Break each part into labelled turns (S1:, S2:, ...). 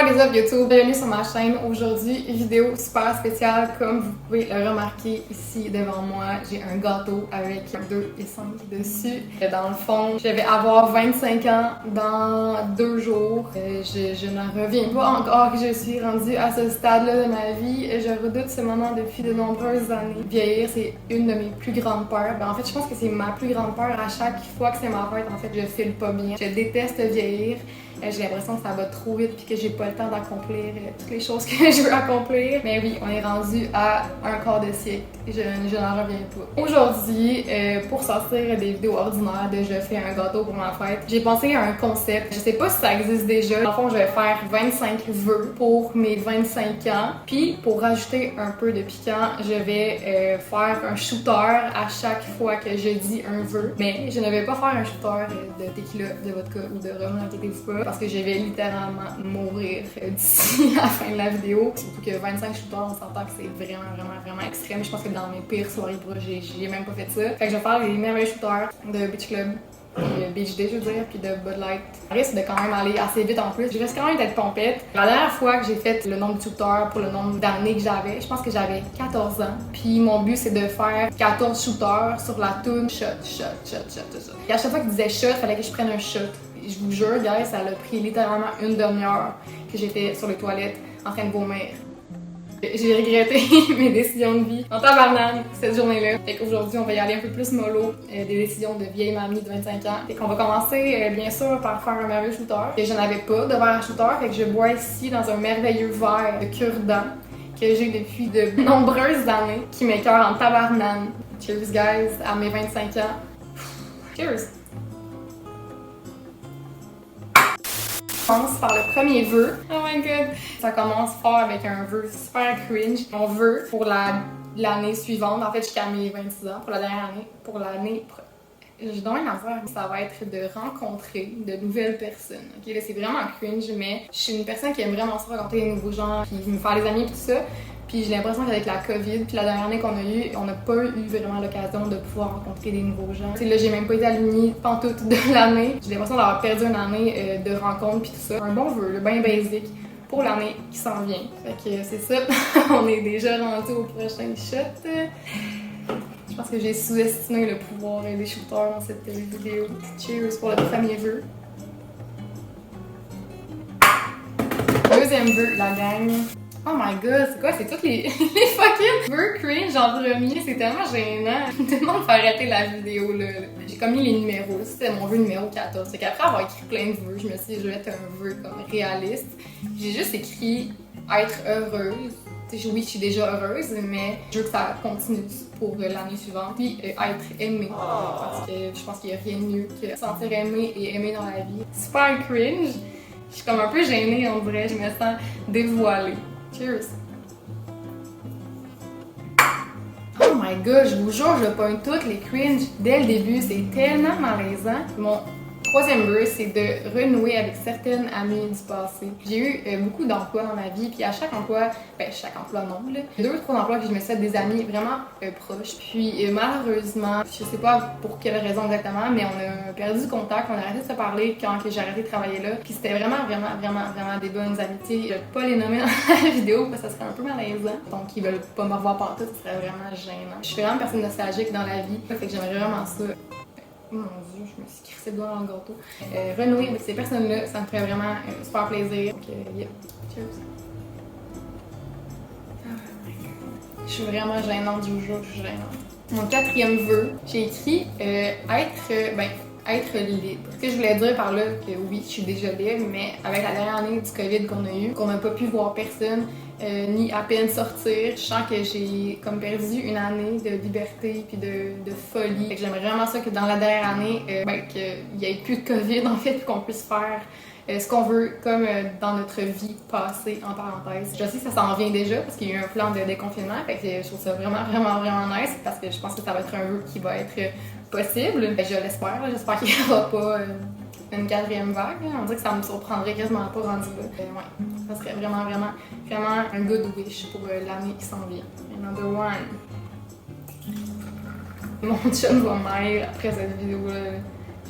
S1: What is up YouTube? Bienvenue sur ma chaîne. Aujourd'hui, vidéo super spéciale. Comme vous pouvez le remarquer ici devant moi, j'ai un gâteau avec 2 et 5 dessus. Dans le fond, je vais avoir 25 ans dans 2 jours. Je n'en reviens pas encore que je suis rendue à ce stade-là de ma vie. Je redoute ce moment depuis de nombreuses années. Vieillir, c'est une de mes plus grandes peurs. En fait, je pense que c'est ma plus grande peur. À chaque fois que c'est ma fête, en fait, je file pas bien. Je déteste vieillir. J'ai l'impression que ça va trop vite puis que j'ai pas le temps d'accomplir toutes les choses que je veux accomplir. Mais oui, on est rendu à un quart de siècle. Je n'en reviens pas. Aujourd'hui, pour sortir des vidéos ordinaires de je fais un gâteau pour ma fête, j'ai pensé à un concept. Je sais pas si ça existe déjà. En fond, je vais faire 25 vœux pour mes 25 ans. Puis, pour rajouter un peu de piquant, je vais faire un shooter à chaque fois que je dis un vœu. Mais je ne vais pas faire un shooter de tequila, de vodka ou de rhum, n'inquiétez-vous pas. Parce que je vais littéralement mourir d'ici la fin de la vidéo. Surtout que 25 shooters, on s'entend que c'est vraiment extrême. Je pense que dans mes pires soirées pour j'ai même pas fait ça. Fait que je vais faire les merveilleux shooters de Beach Club, Beach Day je veux dire, puis de Bud Light. Ça risque de quand même aller assez vite en plus. Je risque quand même d'être pompette. La dernière fois que j'ai fait le nombre de shooters pour le nombre d'années que j'avais, je pense que j'avais 14 ans. Puis mon but c'est de faire 14 shooters sur la toune shot. Et à chaque fois qu'il disait shot, il fallait que je prenne un shot. Je vous jure, guys, ça a pris littéralement une demi-heure que j'étais sur les toilettes en train de vomir. J'ai regretté mes décisions de vie en tabarnane cette journée-là. Fait qu'aujourd'hui, on va y aller un peu plus mollo, des décisions de vieille mamie de 25 ans. Fait qu'on va commencer, bien sûr, par faire un merveilleux shooter. Et je n'avais pas de verre à shooter, fait que je bois ici dans un merveilleux verre de cure-dent que j'ai depuis de nombreuses années, qui m'écoeure en tabarnane. Cheers, guys, à mes 25 ans. Cheers! On commence par le premier vœu. Oh my god! Ça commence fort avec un vœu super cringe. Mon vœu pour l'année suivante, en fait jusqu'à mes 26 ans, pour la dernière année, pour l'année... J'ai donc rien à faire. Ça va être de rencontrer de nouvelles personnes. Ok, là c'est vraiment cringe, mais je suis une personne qui aime vraiment ça, rencontrer des nouveaux gens, puis me faire des amis et tout ça. Puis j'ai l'impression qu'avec la COVID, puis la dernière année qu'on a eue, on n'a pas eu vraiment l'occasion de pouvoir rencontrer des nouveaux gens. T'sais, là, j'ai même pas été à l'uni pantoute de l'année. J'ai l'impression d'avoir perdu une année de rencontres puis tout ça. Un bon vœu, bien basic pour l'année qui s'en vient. Fait que c'est ça. On est déjà rendu au prochain shot. Je pense que j'ai sous-estimé le pouvoir des shooters dans cette vidéo. Cheers pour le premier vœu. Deuxième vœu, la gang. Oh my god, c'est quoi? C'est toutes les fucking vœux cringe en premier, c'est tellement gênant. Tout le monde fait arrêter la vidéo là. J'ai commis les numéros, c'était mon vœu numéro 14. C'est qu'après avoir écrit plein de vœux, je me suis dit je vais être un vœu comme réaliste. J'ai juste écrit être heureuse. Oui, je suis déjà heureuse, mais je veux que ça continue pour l'année suivante. Puis être aimée. Parce que je pense qu'il n'y a rien de mieux que sentir aimé et aimer dans la vie. Super cringe. Je suis comme un peu gênée, on dirait. Je me sens dévoilée. Cheers! Oh my god, je vous jure, je pogne toutes les cringe dès le début, c'est tellement malaisant. Mon troisième vœu, c'est de renouer avec certaines amies du passé. J'ai eu beaucoup d'emplois dans ma vie, puis à chaque emploi, chaque emploi non, là, 2 ou 3 emplois que je me suis fait des amis vraiment proches. Puis malheureusement, je sais pas pour quelle raison exactement, mais on a perdu contact, on a arrêté de se parler quand j'ai arrêté de travailler là. Puis c'était vraiment des bonnes amitiés. Je vais pas les nommer dans la vidéo parce que ça serait un peu malaisant. Donc ils veulent pas me revoir partout, ça serait vraiment gênant. Je suis vraiment une personne nostalgique dans la vie, fait que j'aimerais vraiment ça. Oh mon dieu, je me suis crissé le doigt dans le gâteau. Renouer avec ces personnes-là, ça me ferait vraiment super plaisir. Donc, yeah. Cheers. Oh my god. Je suis vraiment gênante, je vous jure, je suis gênante. Mon quatrième vœu, j'ai écrit être libre. Ce que je voulais dire par là, que oui, je suis déjà libre, mais avec la dernière année du COVID qu'on a eu, qu'on n'a pas pu voir personne, ni à peine sortir, je sens que j'ai comme perdu une année de liberté puis de folie. Fait que j'aimerais vraiment ça que dans la dernière année, qu'il n'y ait plus de COVID en fait, puis qu'on puisse faire ce qu'on veut comme dans notre vie passée, en parenthèse. Je sais que ça s'en vient déjà parce qu'il y a eu un plan de déconfinement, fait que je trouve ça vraiment nice parce que je pense que ça va être un vœu qui va être possible. Je l'espère, j'espère qu'il n'y aura pas une 4e vague. On dirait que ça me surprendrait quasiment pas rendu là. Ouais, ça serait vraiment un good wish pour l'année qui s'en vient. Another one. Mon chum va m'aider après cette vidéo-là.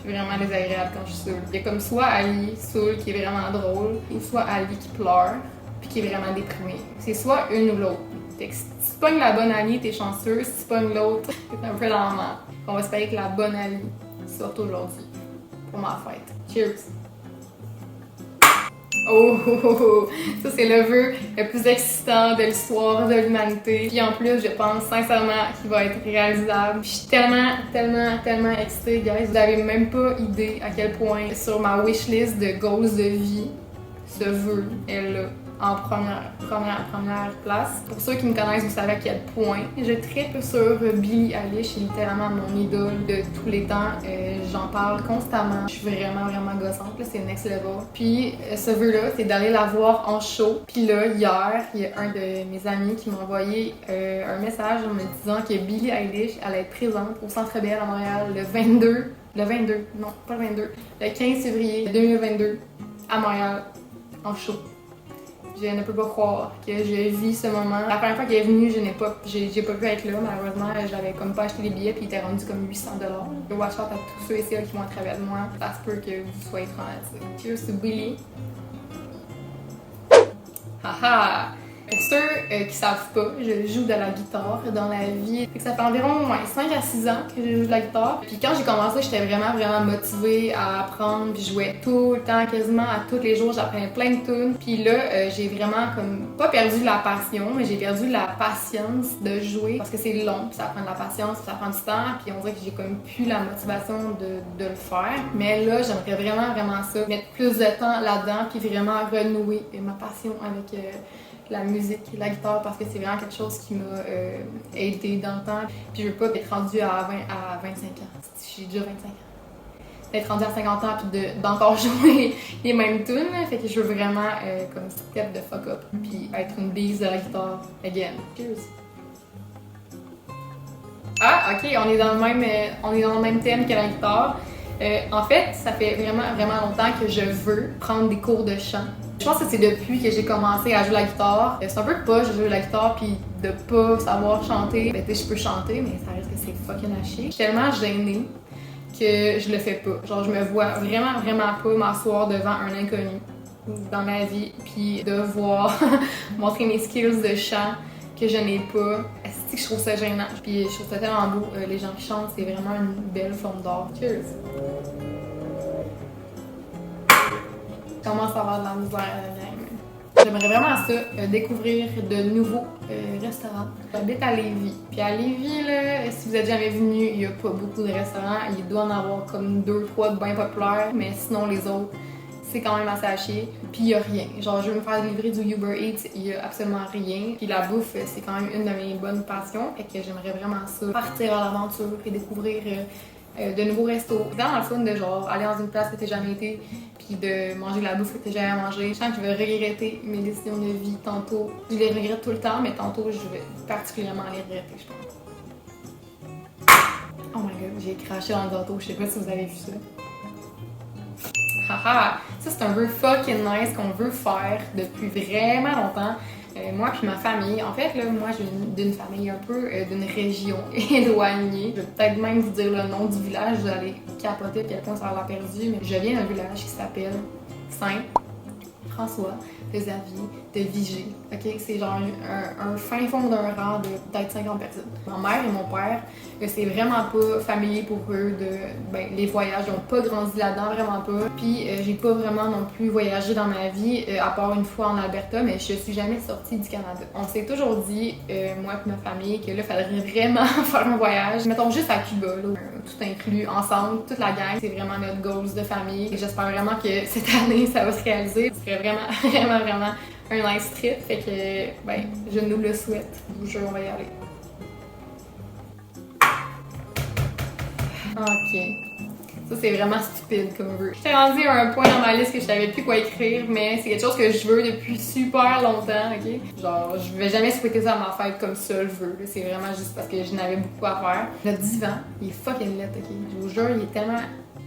S1: Je suis vraiment désagréable quand je suis saoule. Il y a comme soit Ali, saoul, qui est vraiment drôle, ou soit Ali qui pleure, puis qui est vraiment déprimé. C'est soit une ou l'autre. Fait que si tu pognes la bonne Ali, t'es chanceux. Si tu pognes l'autre, t'es un peu dans la merde. On va espérer que la bonne Ali sorte aujourd'hui, pour ma fête. Cheers! Oh, oh, oh, oh. Ça c'est le vœu le plus excitant de l'histoire de l'humanité. Puis en plus, je pense sincèrement qu'il va être réalisable. Puis je suis tellement excitée, guys. Vous n'avez même pas idée à quel point sur ma wishlist de goals de vie, ce vœu est là. En première place. Pour ceux qui me connaissent, vous savez à quel point je tripe sur Billie Eilish, c'est littéralement mon idole de tous les temps. J'en parle constamment. Je suis vraiment gossante, là, c'est next level. Puis ce vœu-là, c'est d'aller la voir en show. Puis là, hier, il y a un de mes amis qui m'a envoyé un message en me disant que Billie Eilish allait être présente au Centre Bell à Montréal le 15 février 2022 à Montréal en show. Je ne peux pas croire que je vis ce moment. La première fois qu'elle est venue, j'ai pas pu être là, malheureusement. J'avais comme pas acheté les billets puis il était rendu comme 800$. Je watch out à tous ceux et celles qui vont à travers de moi. Ça se peut que vous soyez traumatisés. Cheers to Billie. Haha! Pour ceux qui savent pas, je joue de la guitare dans la vie. Ça fait environ 5 à 6 ans que je joue de la guitare. Puis quand j'ai commencé, j'étais vraiment motivée à apprendre. Puis je jouais tout le temps, quasiment à tous les jours. J'apprenais plein de tunes. Puis là, j'ai vraiment comme pas perdu la passion, mais j'ai perdu la patience de jouer. Parce que c'est long, puis ça prend de la patience, puis ça prend du temps. Puis on dirait que j'ai comme plus la motivation de le faire. Mais là, j'aimerais vraiment ça. Mettre plus de temps là-dedans, puis vraiment renouer ma passion avec la musique, la guitare, parce que c'est vraiment quelque chose qui m'a aidé dans le temps. Puis je veux pas être rendue à 25 ans. J'ai déjà 25 ans. D'être rendue à 50 ans puis d'encore jouer les mêmes tunes. Fait que je veux vraiment comme step de fuck up. Puis être une bise de la guitare again. Cheers! Ah, ok, on est dans le même thème que la guitare. En fait, ça fait vraiment longtemps que je veux prendre des cours de chant. Je pense que c'est depuis que j'ai commencé à jouer la guitare. C'est un peu poche de jouer la guitare puis de pas savoir chanter. Ben, je peux chanter, mais ça reste que c'est fucking à chier. Je suis tellement gênée que je le fais pas. Genre, je me vois vraiment pas m'asseoir devant un inconnu dans ma vie puis devoir montrer mes skills de chant que je n'ai pas. Est-ce que je trouve ça gênant? Puis je trouve ça tellement beau. Les gens qui chantent, c'est vraiment une belle forme d'art. Cheers! Je commence à avoir de la misère à la gang. J'aimerais vraiment ça, découvrir de nouveaux restaurants. J'habite à Lévis. Puis à Lévis, là, si vous êtes jamais venu, il n'y a pas beaucoup de restaurants. Il doit en avoir comme 2-3 de bien populaires, mais sinon les autres, c'est quand même assez à chier. Puis il n'y a rien. Genre, je veux me faire livrer du Uber Eats, il n'y a absolument rien. Puis la bouffe, c'est quand même une de mes bonnes passions. Fait que j'aimerais vraiment ça. Partir à l'aventure et découvrir de nouveaux restos. C'est vraiment le fun de genre aller dans une place que t'as jamais été puis de manger la bouffe que t'as jamais mangé. Je sens que je vais regretter mes décisions de vie tantôt. Je les regrette tout le temps, mais tantôt je vais particulièrement les regretter, je pense. Oh my god, j'ai craché dans le gâteau. Je sais pas si vous avez vu ça. Haha! Ça c'est un vœu fucking nice qu'on veut faire depuis vraiment longtemps. Moi puis ma famille, en fait, là, moi je viens d'une famille un peu d'une région éloignée. Je vais peut-être même vous dire le nom du village, vous allez capoter à quel point ça va l'air perdu, mais je viens d'un village qui s'appelle Saint-François de Xavier de Vigée. Ok, c'est genre un fin fond d'un rang de peut-être 50 personnes. Ma mère et mon père, c'est vraiment pas familier pour eux les voyages. Ils ont pas grandi là-dedans, vraiment pas. Puis j'ai pas vraiment non plus voyagé dans ma vie, à part une fois en Alberta, mais je suis jamais sortie du Canada. On s'est toujours dit, moi et ma famille, que là, il faudrait vraiment faire un voyage. Mettons juste à Cuba, là, tout inclus, ensemble, toute la gang. C'est vraiment notre goals de famille. Et j'espère vraiment que cette année, ça va se réaliser. Ce serait vraiment un nice trip. Fait que, ben, je nous le souhaite. Je vous jure, on va y aller. Ok. Ça, c'est vraiment stupide comme vœu. J'étais rendue à un point dans ma liste que je savais plus quoi écrire, mais c'est quelque chose que je veux depuis super longtemps, ok? Genre, je vais jamais souhaiter ça à ma fête comme ça, le vœu. C'est vraiment juste parce que je n'avais beaucoup à faire. Le divan, il est fucking laid, ok? Je vous jure, il est tellement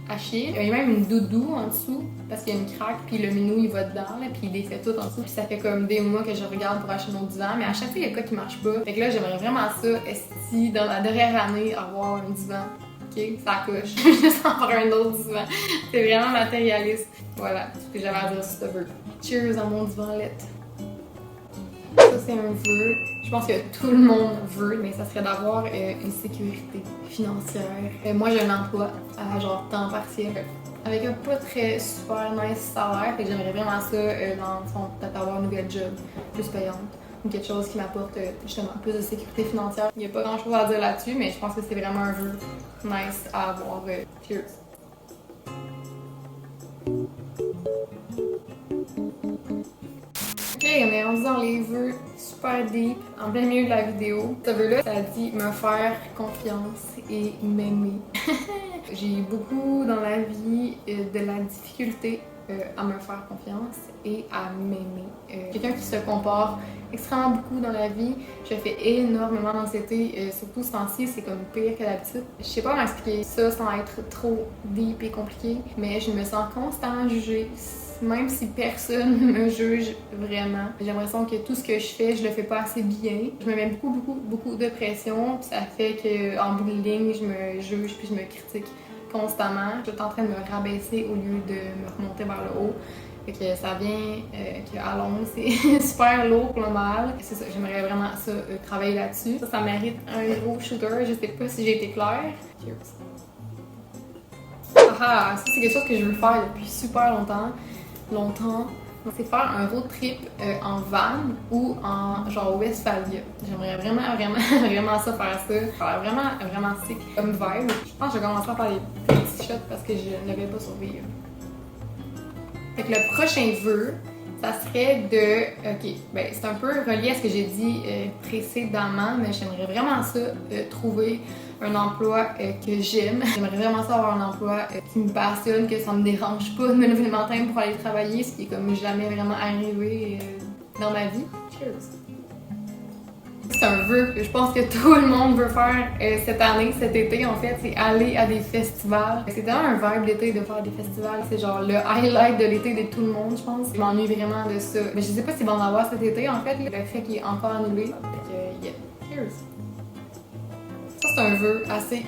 S1: à chier. Il y a même une doudou en dessous, parce qu'il y a une craque, puis le minou, il va dedans, là, puis il défait tout en dessous. Puis ça fait comme des mois que je regarde pour acheter mon divan, mais à chaque fois, il y a quoi qui marche pas. Fait que là, j'aimerais vraiment ça, esti, dans la dernière année, avoir un divan ok? Ça coche. Je vais juste en faire un autre divan. C'est vraiment matérialiste. Voilà, tout ce que j'avais à dire sur ce vœu. Cheers à mon divanlette. Ça, c'est un vœu. Je pense que tout le monde veut, mais ça serait d'avoir une sécurité financière. Moi, j'ai un emploi à genre temps partiel avec un pas très super nice salaire. Fait que j'aimerais vraiment ça, dans le fond, peut-être avoir une nouvelle job plus payante ou quelque chose qui m'apporte justement plus de sécurité financière. Il n'y a pas grand chose à dire là-dessus, mais je pense que c'est vraiment un vœu nice à avoir. Cheers! Ok, on est rendu dans les vœux super deep, en plein milieu de la vidéo. Ce vœu-là, ça dit me faire confiance et m'aimer. J'ai beaucoup dans la vie de la difficulté à me faire confiance et à m'aimer. Quelqu'un qui se compare extrêmement beaucoup dans la vie. Je fais énormément d'anxiété, surtout ce temps-ci, c'est comme pire que d'habitude. Je sais pas comment expliquer ça sans être trop deep et compliqué, mais je me sens constamment jugée. Même si personne me juge vraiment, j'ai l'impression que tout ce que je fais, je le fais pas assez bien. Je me mets beaucoup de pression, puis ça fait qu'en bout de ligne, je me juge puis je me critique constamment. Je suis en train de me rabaisser au lieu de me remonter vers le haut. Fait que ça vient qu'à long, c'est super lourd pour le moral. C'est ça, j'aimerais vraiment ça, travailler là-dessus. Ça mérite un gros shooter. Je sais pas si j'ai été claire. Cheers. Ah, ça c'est quelque chose que je veux faire depuis super longtemps. C'est faire un road trip en van ou en genre Westphalia. J'aimerais vraiment ça faire ça. Faire vraiment sick comme vibe. Je pense que je vais commencer à faire des petits shots parce que je ne vais pas survivre. Fait que le prochain vœu, ça serait de... Ok, ben c'est un peu relié à ce que j'ai dit précédemment, mais j'aimerais vraiment ça, trouver un emploi que j'aime. J'aimerais vraiment ça avoir un emploi qui me passionne, que ça me dérange pas de me lever le matin pour aller travailler, ce qui est comme jamais vraiment arrivé dans ma vie. Cheers! C'est un vœu que je pense que tout le monde veut faire cette année, cet été en fait, c'est aller à des festivals. C'est tellement un vibe d'été de faire des festivals, c'est genre le highlight de l'été de tout le monde, je pense. Je m'ennuie vraiment de ça. Mais je sais pas s'ils vont en avoir cet été en fait, le fait qu'il est encore annulé. Fait que, yeah, cheers! Ça c'est un vœu assez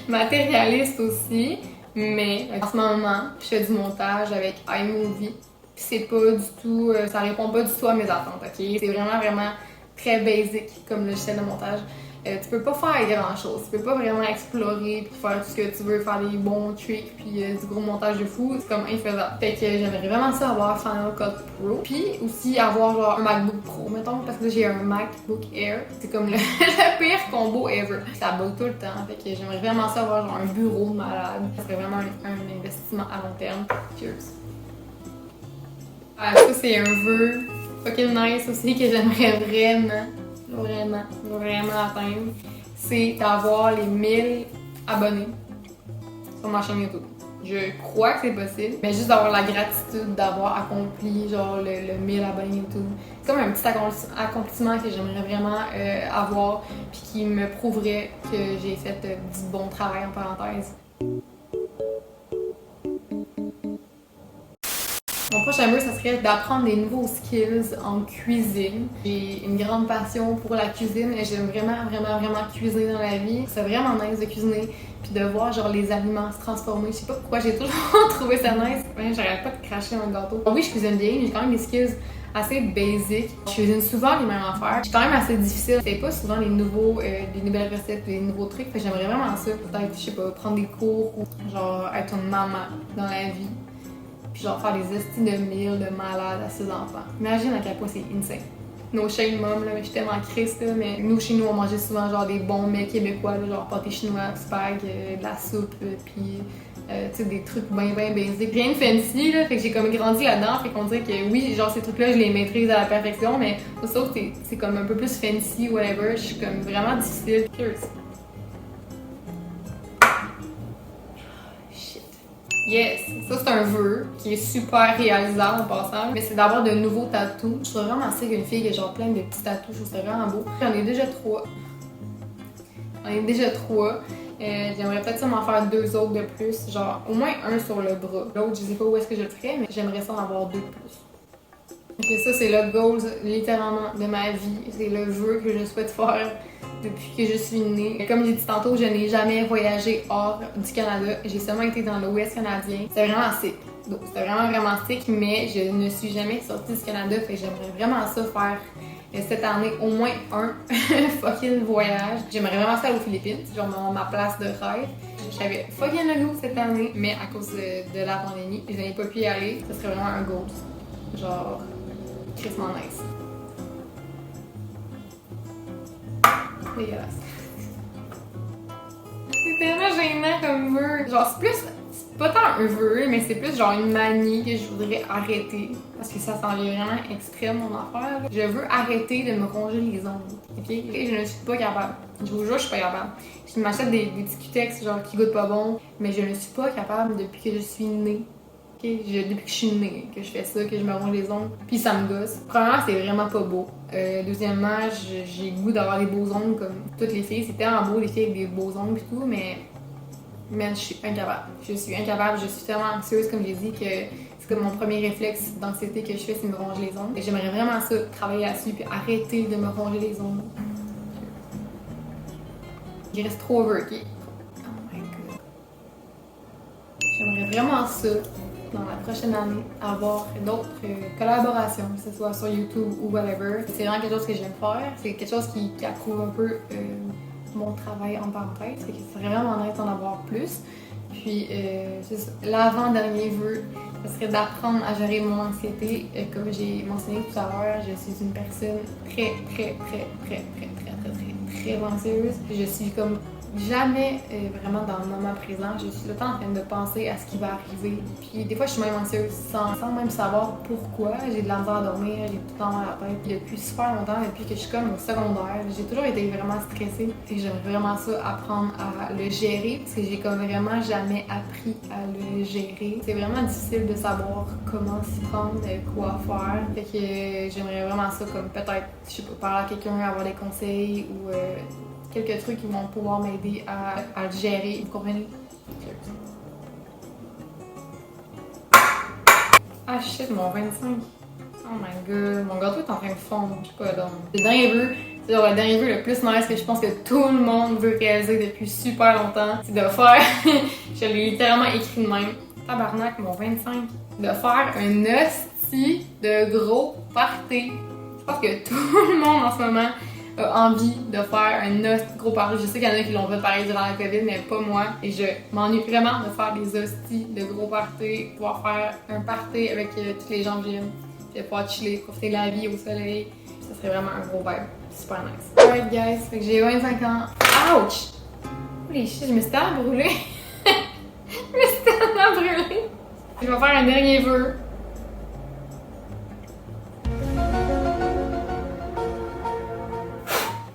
S1: matérialiste aussi, mais en ce moment, je fais du montage avec iMovie. C'est pas du tout, ça répond pas du tout à mes attentes, ok? C'est vraiment très basic comme logiciel de montage. Tu peux pas faire grand chose, tu peux pas vraiment explorer puis faire tout ce que tu veux, faire des bons tricks puis du gros montage de fou, c'est comme infaisable. Fait que j'aimerais vraiment ça avoir Final Cut Pro, puis aussi avoir genre un MacBook Pro, mettons, parce que j'ai un MacBook Air, c'est comme le pire combo ever. Ça bug tout le temps, fait que j'aimerais vraiment ça avoir genre un bureau de malade. Ça serait vraiment un investissement à long terme. Cheers! Ça c'est un vœu fucking nice aussi que j'aimerais vraiment atteindre, c'est d'avoir les 1000 abonnés sur ma chaîne YouTube. Je crois que c'est possible, mais juste d'avoir la gratitude d'avoir accompli genre le 1000 abonnés YouTube. C'est comme un petit accomplissement que j'aimerais vraiment avoir puis qui me prouverait que j'ai fait du bon travail en parenthèse. Mon prochain vœu, ça serait d'apprendre des nouveaux skills en cuisine. J'ai une grande passion pour la cuisine et j'aime vraiment cuisiner dans la vie. C'est vraiment nice de cuisiner puis de voir genre les aliments se transformer. Je sais pas pourquoi j'ai toujours trouvé ça nice. J'arrête pas de cracher dans le gâteau. Oui, je cuisine bien, j'ai quand même des skills assez basic. Je cuisine souvent les mêmes affaires. C'est quand même assez difficile. C'est pas souvent des nouvelles recettes, des nouveaux trucs. Fait que j'aimerais vraiment ça. Peut-être, je sais pas, prendre des cours ou genre être une maman dans la vie. Puis genre faire des estis de meals de malade à ses enfants. Imagine à quel point c'est insane. No shame mom, là, je suis tellement crisse, là, mais nous, chez nous, on mangeait souvent genre des bons mets québécois, là, genre pâté chinois, spag, de la soupe, puis tu sais, des trucs bien basiques. Rien de fancy, là, fait que j'ai comme grandi là-dedans, fait qu'on dirait que oui, genre ces trucs-là, je les maîtrise à la perfection, mais sauf que c'est comme un peu plus fancy, whatever, je suis comme vraiment difficile. Cheers! Yes! Ça, c'est un vœu qui est super réalisable en passant, mais c'est d'avoir de nouveaux tatous. Je trouve vraiment sick une fille qui a genre plein de petits tatous, je trouve ça vraiment beau. J'en ai déjà 3. J'aimerais peut-être ça m'en faire 2 autres de plus, genre au moins un sur le bras. L'autre, je sais pas où est-ce que je le ferais, mais j'aimerais ça en avoir 2 de plus. Et ça, c'est le goal littéralement de ma vie. C'est le vœu que je souhaite faire depuis que je suis née. Comme j'ai dit tantôt, je n'ai jamais voyagé hors du Canada. J'ai seulement été dans l'Ouest canadien. C'était vraiment sick. C'était vraiment sick, mais je ne suis jamais sortie du Canada. Fait que j'aimerais vraiment ça faire cette année au moins un fucking voyage. J'aimerais vraiment ça aller aux Philippines, genre ma place de rêve. J'avais fucking le goût cette année, mais à cause de la pandémie, je n'ai pas pu y aller. Ça serait vraiment un goal. Genre, crissement nice. Dégueulasse. C'est tellement gênant comme vœu. Genre, c'est pas tant un vœu, mais c'est plus genre une manie que je voudrais arrêter. Parce que ça s'en vient vraiment extrême, mon affaire. Je veux arrêter de me ronger les ongles. Ok? Et je ne suis pas capable. Je vous jure, je suis pas capable. Je m'achète des petits Q-Tex genre qui goûtent pas bon, mais je ne suis pas capable depuis que je suis née. Okay? Depuis que je suis née, que je fais ça, que je me ronge les ongles, puis ça me gosse. Premièrement, c'est vraiment pas beau. Deuxièmement, j'ai le goût d'avoir des beaux ongles comme toutes les filles. C'est tellement beau, les filles avec des beaux ongles et tout, mais je suis incapable. Je suis incapable, je suis tellement anxieuse, comme j'ai dit, que c'est comme mon premier réflexe d'anxiété que je fais, c'est me ronger les ongles. Et j'aimerais vraiment ça, travailler là-dessus, puis arrêter de me ronger les ongles. Il reste trop over, ok? Oh my god. J'aimerais vraiment ça, dans la prochaine année, avoir d'autres collaborations, que ce soit sur YouTube ou whatever. C'est vraiment quelque chose que j'aime faire. C'est quelque chose qui approuve un peu mon travail en parenthèse. Fait que ça serait vraiment nice d'en avoir plus. Puis, l'avant-dernier vœu, ce serait d'apprendre à gérer mon anxiété. Comme j'ai mentionné tout à l'heure, je suis une personne très anxieuse. Je suis comme jamais vraiment dans le moment présent. Je suis tout le temps en train de penser à ce qui va arriver. Puis des fois, je suis même anxieuse sans même savoir pourquoi. J'ai de la misère à dormir, j'ai tout le temps mal à la tête. Puis depuis super longtemps, depuis que je suis comme au secondaire, j'ai toujours été vraiment stressée. Et j'aimerais vraiment ça, apprendre à le gérer. Parce que j'ai comme vraiment jamais appris à le gérer. C'est vraiment difficile de savoir comment s'y prendre, quoi faire. Fait que j'aimerais vraiment ça, comme peut-être, je sais pas, parler à quelqu'un, avoir des conseils ou quelques trucs qui vont pouvoir m'aider à le gérer. Vous comprenez? Ah shit, mon 25. Oh my god, mon gâteau est en train de fondre. Je sais pas donc. Le dernier vœu, c'est genre le dernier vœu le plus nice que je pense que tout le monde veut réaliser depuis super longtemps. C'est de faire, je l'ai littéralement écrit de même. Tabarnak, mon 25. De faire un hostie de gros party. Je pense que tout le monde en ce moment a envie de faire un gros party. Je sais qu'il y en a qui l'ont fait pareil durant la COVID, mais pas moi. Et je m'ennuie vraiment de faire des hosties de gros parties, pouvoir faire un party avec tous les gens que j'aime, puis pouvoir chiller, profiter de la vie au soleil. Ça serait vraiment un gros vibe. Super nice. Alright guys, fait que j'ai 25 ans. Ouch! Holy shit, je me suis tellement brûlée. Je me suis tellement brûlée. Je vais faire un dernier vœu.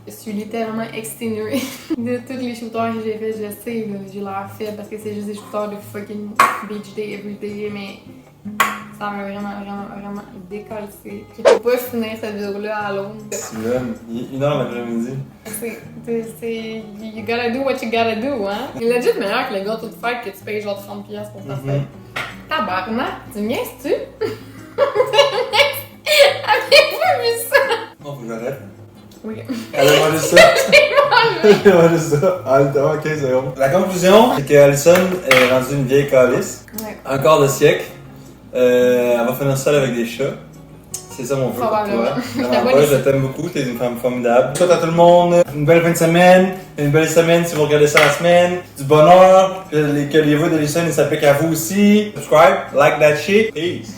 S1: Je suis littéralement exténuée de tous les shooters que j'ai fait. Je sais, j'ai l'air faible parce que c'est juste des shooters de fucking beach day everyday, mais ça m'a vraiment décalcé. Je peux pas finir cette vidéo-là à Londres.
S2: Il est 1h l'après-midi.
S1: C'est. You gotta do what you gotta do, hein? Il est legit meilleur que le gâteau de fête que tu payes genre 30$ pour ta fête. Tabarnak, tu me niaises-tu? Avez-vous vu ça?
S2: Non, faut que j'arrête.
S1: Oui.
S2: Elle a mangé ça. Elle a mangé ça. Ah, 15 secondes. La conclusion, c'est qu'Alison est rendue une vieille calice. Ouais. Un quart de siècle. Elle va finir seule avec des chats. C'est ça mon vœu pour toi. Je t'aime beaucoup, t'es une femme formidable. Je souhaite à tout le monde une belle fin de semaine, une belle semaine si vous regardez ça la semaine, du bonheur, que les vœux d'Alison s'appliquent à vous aussi. Subscribe, like that shit. Peace.